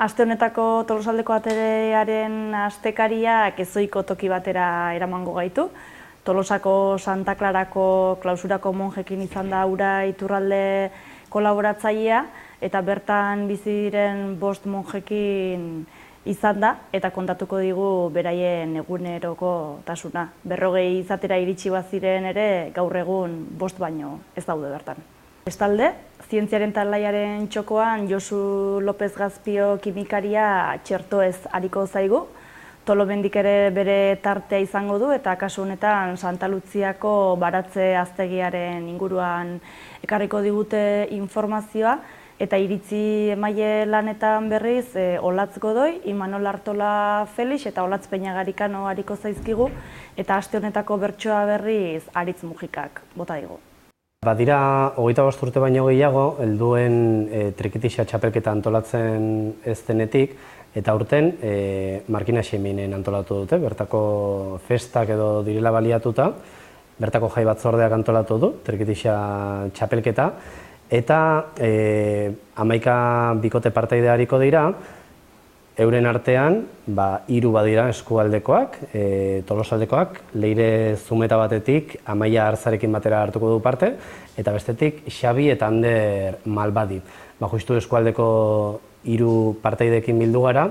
Aste honetako Tolosaldeko aterearen astekariak ezohiko toki batera eramango gaitu. Tolosako Santa Clarako klausurako monjekin izan da hura iturralde kolaboratzailea, eta bertan bizi diren 5 monjekin izan da, eta kontatuko digu beraien egunerokotasuna. 40 izatera iritsi baziren ere, gaur egun 5 baino ez daude bertan. Bestalde, zientziaren talaiaren txokoan Josu López Gazpio kimikaria txertoez ariko zaigu. Tolomendik ere bere tartea izango du, eta kasu honetan Santa Luziako baratze aztegiaren inguruan ekarriko digute informazioa, eta iritzi emaile lanetan berriz Olatz Godoi, Imanol Artola Felix eta Olatz Peñagarikano ariko zaizkigu, eta aste honetako bertsoa berriz Aritz Mujikak bota digu. Badira 25 urte baino gehiago, helduen trikitixa txapelketa antolatzen ez denetik, eta aurten Markina Xeminen antolatu dute, bertako festak edo direla baliatuta, bertako jai batzordeak antolatu du, trikitixa txapelketa, eta 11 bikote partaide hariko dira, euren artean 3 badira eskualdekoak, Tolosaldekoak, Leire Zumeta batetik Amaia Arzarekin batera hartuko du parte, eta bestetik Xabi eta Ander Malbadi. Justu eskualdeko 3 partaidekin bildu gara,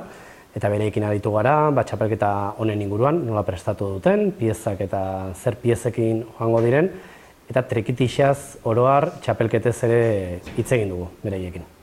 eta bereekin aritu gara, txapelketa honen inguruan, nola prestatu duten, piezak eta zer piezekin joango diren, eta trikitixaz oro har txapelketez ere hitz egin dugu bereiekin.